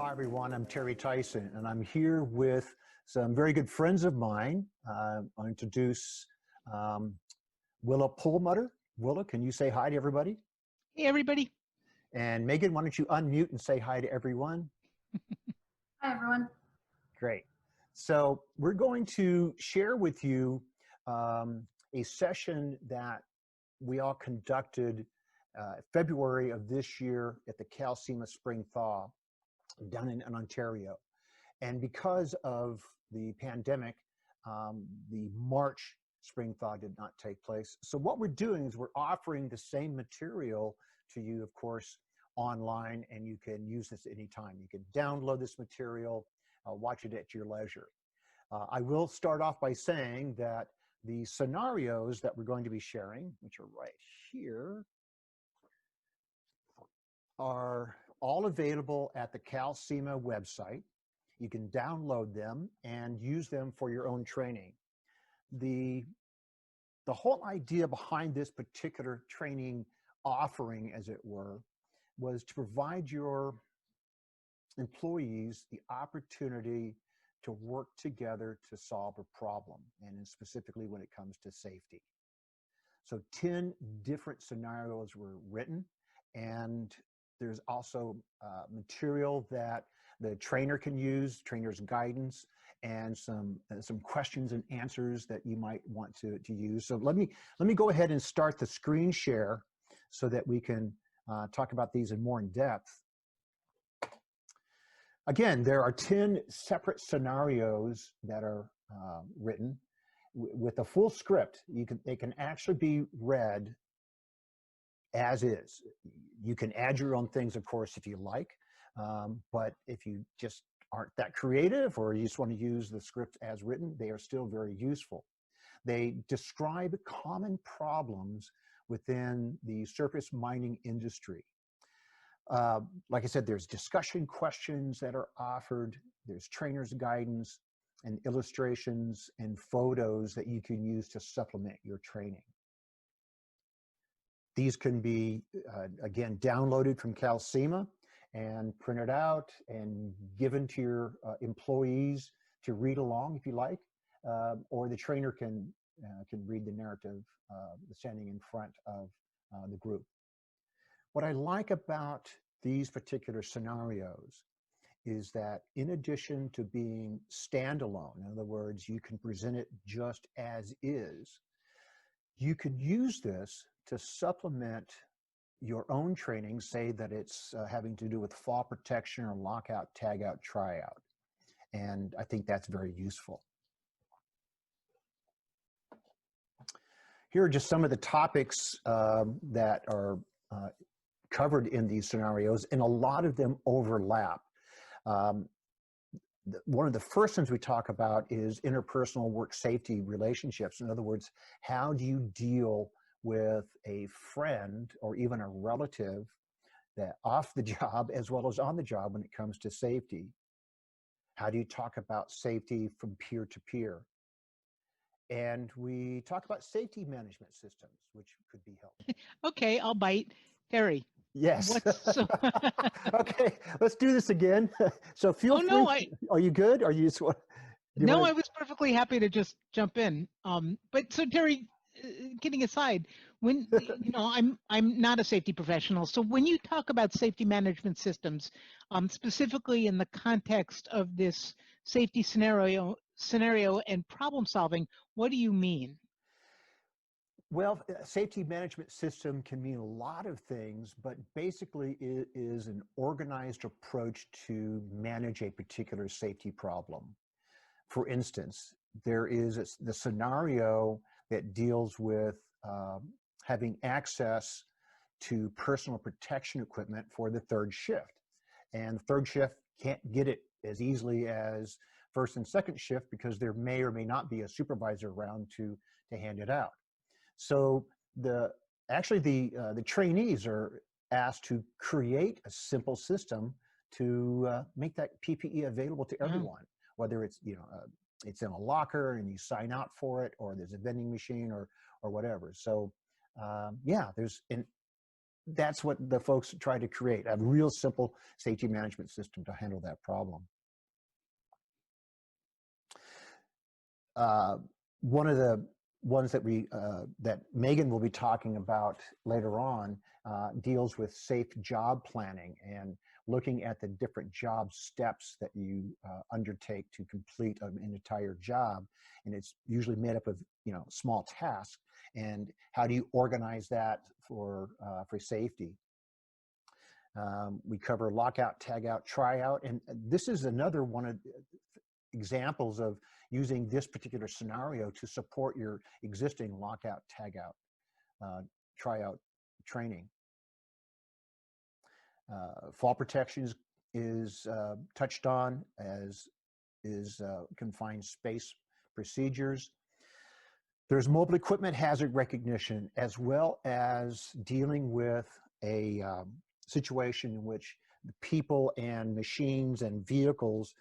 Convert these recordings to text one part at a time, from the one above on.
Hi, everyone. I'm Terry Tyson, and I'm here with some very good friends of mine. I'll introduce Willa Perlmutter. Willa, can you say hi to everybody? Hey, everybody. And Megan, why don't you unmute and say hi to everyone? Hi, everyone. Great. So we're going to share with you a session that we all conducted February of this year at the CalSEMA Spring Thaw down in Ontario. And because of the pandemic, the March Spring Thaw did not take place. So what we're doing is we're offering the same material to you, of course, online, and you can use this anytime. You can download this material, watch it at your leisure. I will start off by saying that the scenarios that we're going to be sharing, which are right here, are all available at the CalSEMA website. You can download them and use them for your own training. The whole idea behind this particular training offering, as it were, was to provide your employees the opportunity to work together to solve a problem, and specifically when it comes to safety. So 10 different scenarios were written, and there's also material that the trainer can use, trainer's guidance, and some questions and answers that you might want to use. So let me go ahead and start the screen share so that we can talk about these in more in depth. Again, there are 10 separate scenarios that are written with a full script. They can actually be read as is. You can add your own things, of course, if you like, but if you just aren't that creative or you just want to use the script as written, they are still very useful. They describe common problems within the surface mining industry. Like I said, there's discussion questions that are offered, there's trainer's guidance and illustrations and photos that you can use to supplement your training. These can be, again, downloaded from CalSEMA and printed out and given to your employees to read along if you like, or the trainer can read the narrative standing in front of the group. What I like about these particular scenarios is that in addition to being standalone, in other words, you can present it just as is, you could use this to supplement your own training, say that it's having to do with fall protection or lockout, tagout, tryout. And I think that's very useful. Here are just some of the topics that are covered in these scenarios, and a lot of them overlap. One of the first things we talk about is interpersonal work safety relationships. In other words, how do you deal with a friend or even a relative that off the job as well as on the job when it comes to safety? How do you talk about safety from peer to peer? And we talk about safety management systems, which could be helpful. Okay, I'll bite. Terry. Yes. Okay, let's do this again. So feel free. No, are you good? Are you? No, I was perfectly happy to just jump in. But so Terry, kidding aside, when I'm not a safety professional, so when you talk about safety management systems, specifically in the context of this safety scenario and problem solving, what do you mean? Well, a safety management system can mean a lot of things, but basically it is an organized approach to manage a particular safety problem. For instance, there is the scenario that deals with having access to personal protection equipment for the third shift. And the third shift can't get it as easily as first and second shift because there may or may not be a supervisor around to hand it out. So the trainees are asked to create a simple system to make that PPE available to everyone, whether it's it's in a locker and you sign out for it, or there's a vending machine or whatever. So yeah, that's what the folks try to create, a real simple safety management system to handle that problem. One of the ones that that Megan will be talking about later on deals with safe job planning and looking at the different job steps that you undertake to complete an entire job. And it's usually made up of, small tasks. And how do you organize that for safety? We cover lockout, tagout, tryout, and this is another one of examples of using this particular scenario to support your existing lockout, tagout, tryout training. Fall protection is touched on, as is confined space procedures. There's mobile equipment hazard recognition, as well as dealing with a situation in which the people and machines and vehicles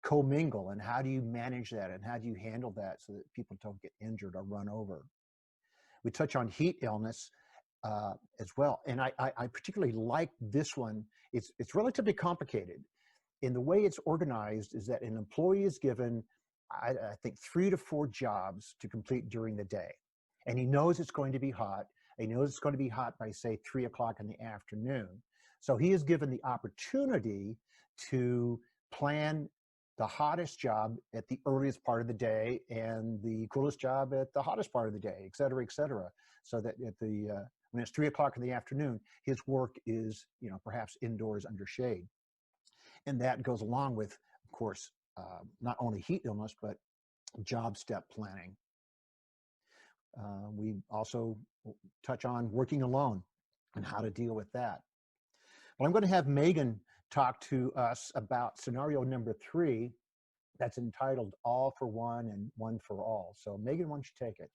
commingle, and how do you manage that, and how do you handle that so that people don't get injured or run over. We touch on heat illness as well, and I particularly like this one. It's relatively complicated. In the way it's organized is that an employee is given, I think, 3 to 4 jobs to complete during the day, and he knows it's going to be hot. He knows it's going to be hot by, say, 3 o'clock in the afternoon. So he is given the opportunity to plan the hottest job at the earliest part of the day and the coolest job at the hottest part of the day, et cetera, so that at when it's 3 o'clock in the afternoon, his work is, perhaps indoors under shade. And that goes along with, of course, not only heat illness, but job step planning. We also touch on working alone and how to deal with that. Well, I'm going to have Megan talk to us about scenario number 3 that's entitled All for One and One for All. So Megan, why don't you take it?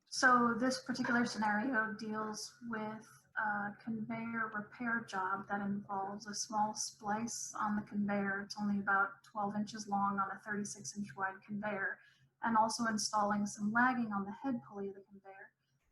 So this particular scenario deals with a conveyor repair job that involves a small splice on the conveyor. It's only about 12 inches long on a 36-inch wide conveyor, and also installing some lagging on the head pulley of the conveyor.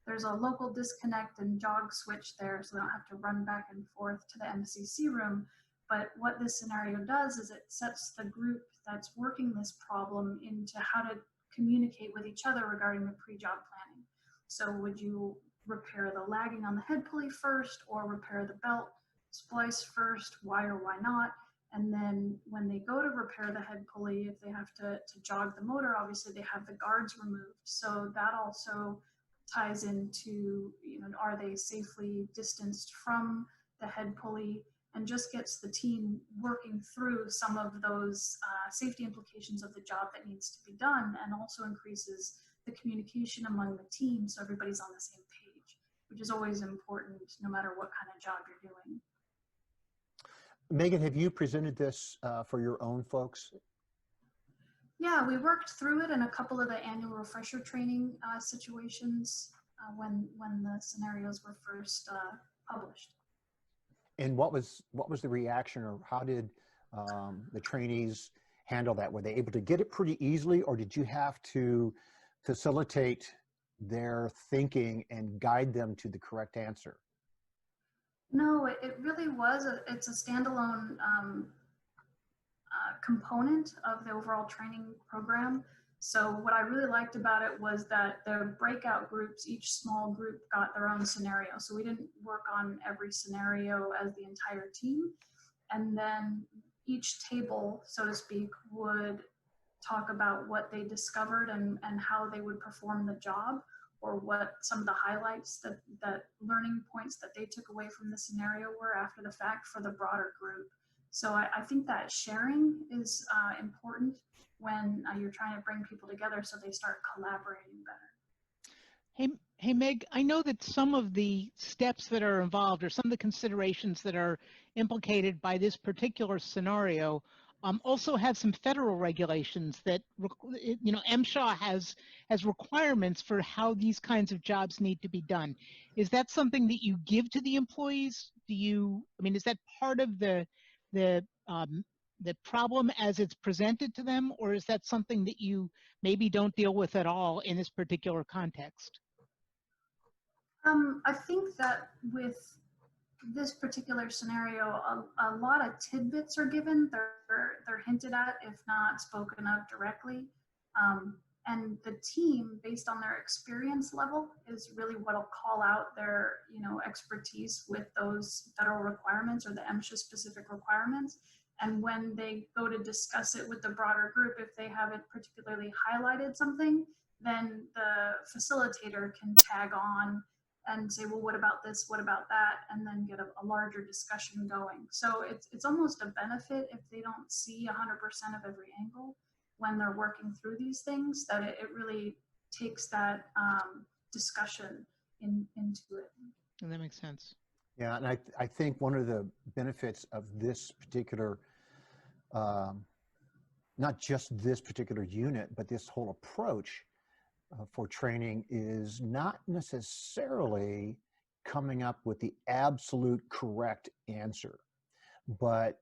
There's a local disconnect and jog switch there, so they don't have to run back and forth to the MCC room. But what this scenario does is it sets the group that's working this problem into how to communicate with each other regarding the pre-job planning. So would you repair the lagging on the head pulley first, or repair the belt splice first? Why or why not? And then when they go to repair the head pulley, if they have to jog the motor, obviously they have the guards removed. So that also ties into, are they safely distanced from the head pulley, and just gets the team working through some of those safety implications of the job that needs to be done, and also increases the communication among the team so everybody's on the same page, which is always important no matter what kind of job you're doing. Megan, have you presented this for your own folks? Yeah, we worked through it in a couple of the annual refresher training situations when the scenarios were first published. And what was the reaction, or how did the trainees handle that? Were they able to get it pretty easily, or did you have to facilitate their thinking and guide them to the correct answer? No, it really was. It's a standalone component of the overall training program. So what I really liked about it was that the breakout groups, each small group got their own scenario. So we didn't work on every scenario as the entire team. And then each table, so to speak, would talk about what they discovered and how they would perform the job, or what some of the highlights that learning points that they took away from the scenario were after the fact for the broader group. So I think that sharing is important when you're trying to bring people together so they start collaborating better. Hey, Meg, I know that some of the steps that are involved, or some of the considerations that are implicated by this particular scenario, also have some federal regulations that, MSHA has requirements for how these kinds of jobs need to be done. Is that something that you give to the employees? Is that part of the problem as it's presented to them, or is that something that you maybe don't deal with at all in this particular context? I think that with this particular scenario, a lot of tidbits are given. They're hinted at, if not spoken of directly. And the team, based on their experience level, is really what'll call out their, expertise with those federal requirements or the MSHA specific requirements. And when they go to discuss it with the broader group, if they haven't particularly highlighted something, then the facilitator can tag on and say, well, what about this? What about that? And then get a larger discussion going. So it's almost a benefit if they don't see 100% of every angle when they're working through these things, that it really takes that discussion into it. And that makes sense. Yeah, and I think one of the benefits of this particular, not just this particular unit, but this whole approach for training is not necessarily coming up with the absolute correct answer. But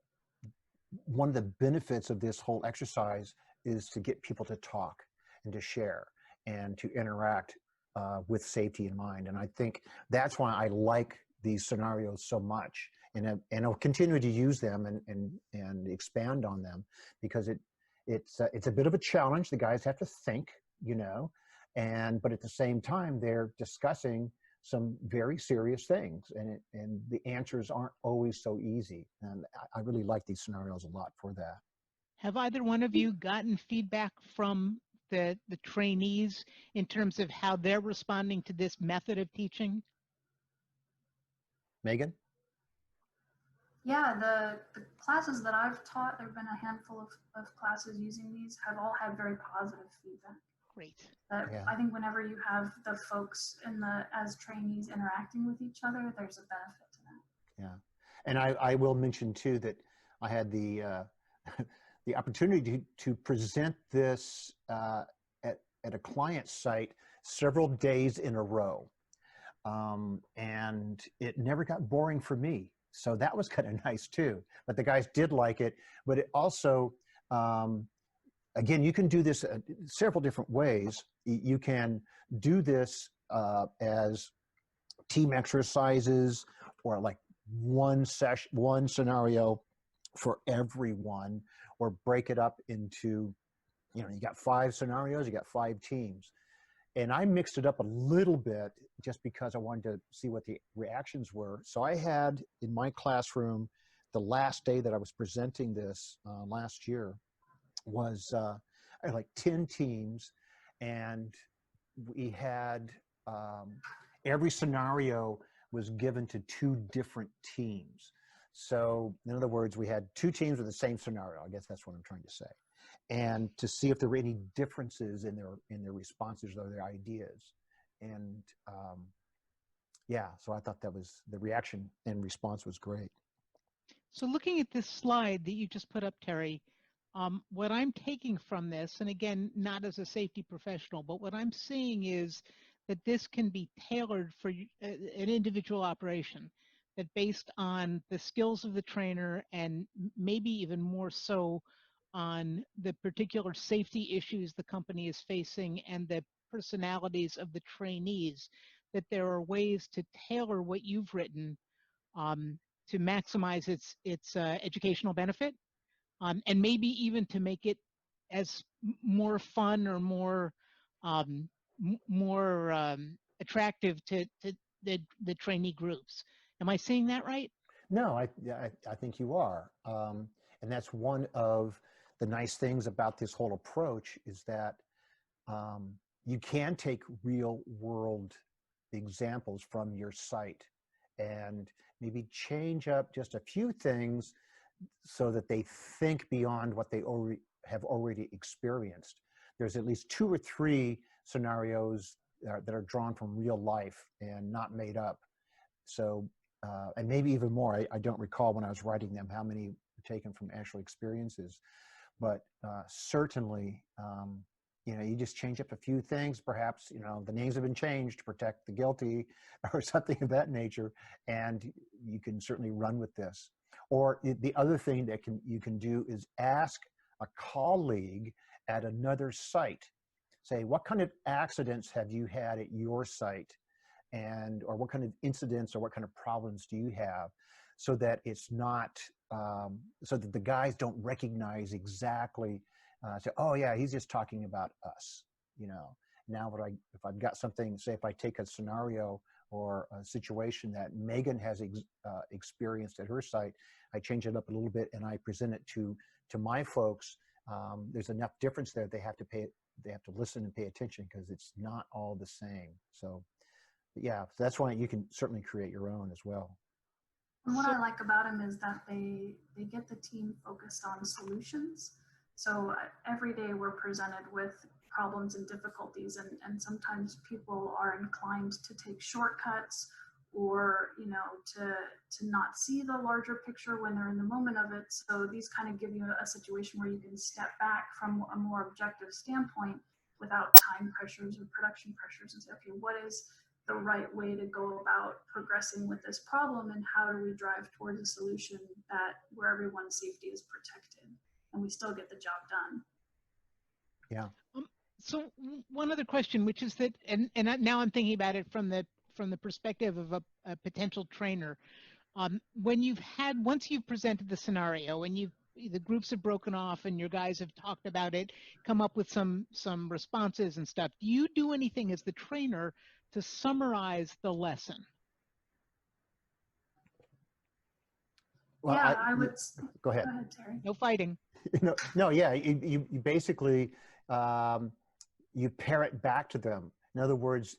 one of the benefits of this whole exercise is to get people to talk and to share and to interact with safety in mind. And I think that's why I like these scenarios so much. And I'll continue to use them and expand on them, because it's a bit of a challenge. The guys have to think, but at the same time, they're discussing some very serious things, and the answers aren't always so easy. And I really like these scenarios a lot for that. Have either one of you gotten feedback from the trainees in terms of how they're responding to this method of teaching? Megan? Yeah, the classes that I've taught, there have been a handful of classes using these, have all had very positive feedback. Great. Yeah. I think whenever you have the folks as trainees interacting with each other, there's a benefit to that. Yeah, and I will mention too that I had the the opportunity to present this at a client site several days in a row, and it never got boring for me. So that was kind of nice too. But the guys did like it. But it also, again, you can do this several different ways. You can do this as team exercises, or like one scenario for everyone, or break it up into, you got 5 scenarios, you got 5 teams. And I mixed it up a little bit just because I wanted to see what the reactions were. So I had in my classroom, the last day that I was presenting this last year, was I had like 10 teams, and we had every scenario was given to 2 different teams. So in other words, we had 2 teams with the same scenario. I guess that's what I'm trying to say. And to see if there were any differences in their responses or their ideas. And yeah, so I thought the reaction and response was great. So looking at this slide that you just put up, Terry, what I'm taking from this, and again, not as a safety professional, but what I'm seeing is that this can be tailored for an individual operation, that based on the skills of the trainer, and maybe even more so on the particular safety issues the company is facing and the personalities of the trainees, that there are ways to tailor what you've written to maximize its educational benefit, and maybe even to make it as more fun or more attractive to the trainee groups. Am I saying that right? No, I think you are. And that's one of the nice things about this whole approach, is that you can take real world examples from your site and maybe change up just a few things so that they think beyond what they have already experienced. There's at least 2 or 3 scenarios that are drawn from real life and not made up. So, and maybe even more. I don't recall when I was writing them how many were taken from actual experiences, but certainly, you just change up a few things. Perhaps, the names have been changed to protect the guilty or something of that nature, and you can certainly run with this. Or the other thing that you can do is ask a colleague at another site, say, what kind of accidents have you had at your site? and or what kind of incidents or what kind of problems do you have, so that it's not so that the guys don't recognize exactly, say, oh yeah, he's just talking about us, you know. Now if I've got something, say if I take a scenario or a situation that Megan has experienced at her site, I change it up a little bit and I present it to my folks. There's enough difference there. They have to listen and pay attention, because it's not all the same. So yeah, that's why you can certainly create your own as well. And what I like about them is that they get the team focused on solutions. So every day we're presented with problems and difficulties, and sometimes people are inclined to take shortcuts, or to not see the larger picture when they're in the moment of it. So these kind of give you a situation where you can step back from a more objective standpoint without time pressures or production pressures, and say, okay, what is the right way to go about progressing with this problem, and how do we drive towards a solution where everyone's safety is protected and we still get the job done. Yeah. So one other question, which is that, and now I'm thinking about it from the perspective of a potential trainer. Once you've presented the scenario and the groups have broken off and your guys have talked about it, come up with some responses and stuff, do you do anything as the trainer to summarize the lesson? Well, yeah, I would. Go ahead. Go ahead, Terry. No fighting. No, yeah, you basically, you pair it back to them. In other words,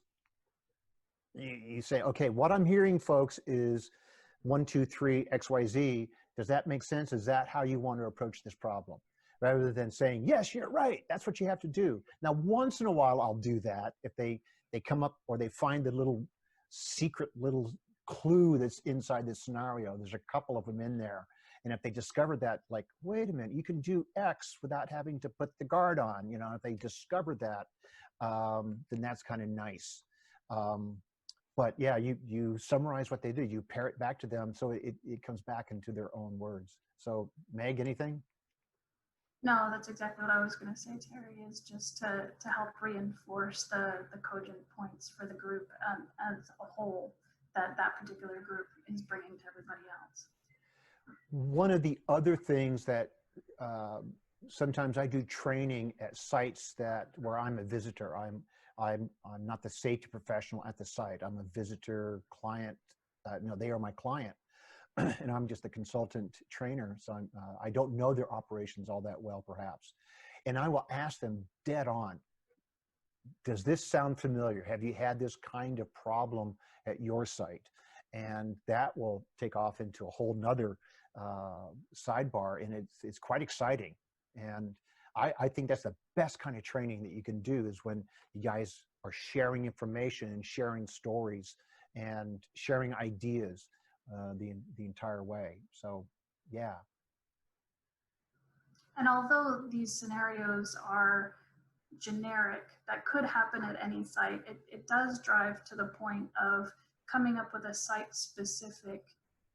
you say, okay, what I'm hearing, folks, is 1, 2, 3, XYZ. Does that make sense? Is that how you want to approach this problem? Rather than saying, yes, you're right, that's what you have to do. Now, once in a while, I'll do that if they come up or they find the little secret little clue that's inside this scenario. There's a couple of them in there. And if they discover that, like, wait a minute, you can do X without having to put the guard on, you know, if they discover that, then that's kind of nice. But yeah, you summarize what they do, you pair it back to them, so it comes back into their own words. So Meg, anything? No, that's exactly what I was going to say, Terry, is just to help reinforce the cogent points for the group as a whole that particular group is bringing to everybody else. One of the other things that sometimes I do training at sites where I'm a visitor. I'm not the safety professional at the site. I'm a visitor client. No, they are my client, and I'm just a consultant trainer. So I don't know their operations all that well, perhaps. And I will ask them dead on, does this sound familiar? Have you had this kind of problem at your site? And that will take off into a whole nother sidebar, and it's quite exciting. And I think that's the best kind of training that you can do, is when you guys are sharing information and sharing stories and sharing ideas the entire way. So yeah. And although these scenarios are generic, that could happen at any site, it does drive to the point of coming up with a site-specific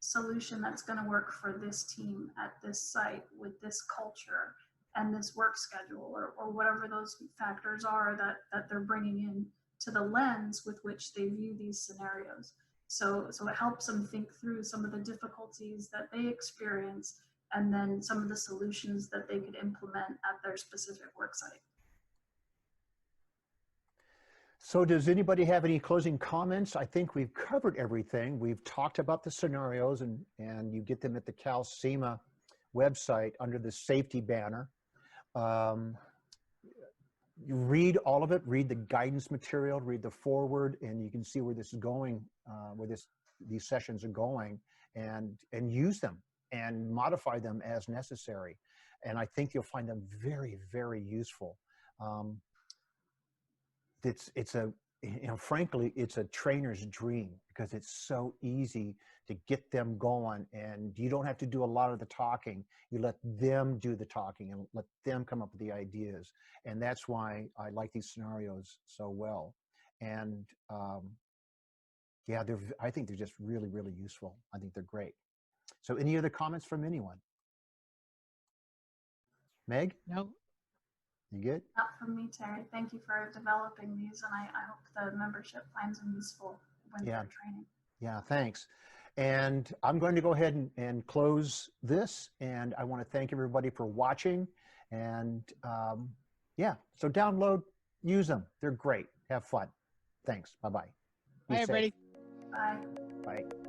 solution that's going to work for this team at this site with this culture and this work schedule, or whatever those factors are that they're bringing in to the lens with which they view these scenarios. So it helps them think through some of the difficulties that they experience, and then some of the solutions that they could implement at their specific work site. So does anybody have any closing comments? I think we've covered everything. We've talked about the scenarios, and you get them at the CalSEMA website under the safety banner. You read all of it, read the guidance material, read the foreword, and you can see where this is going, where these sessions are going, and use them and modify them as necessary. And I think you'll find them very, very useful. Frankly, it's a trainer's dream, because it's so easy to get them going, and you don't have to do a lot of the talking. You let them do the talking and let them come up with the ideas. And that's why I like these scenarios so well. And yeah, I think they're just really, really useful. I think they're great. So any other comments from anyone? Meg? No. You good? Not from me, Terry. Thank you for developing these, and I hope the membership finds them useful when Yeah. they're training. Yeah, thanks. And I'm going to go ahead and close this. And I want to thank everybody for watching. And yeah, so download, use them. They're great. Have fun. Thanks. Bye-bye. Be Bye, safe. everybody. Bye. Bye.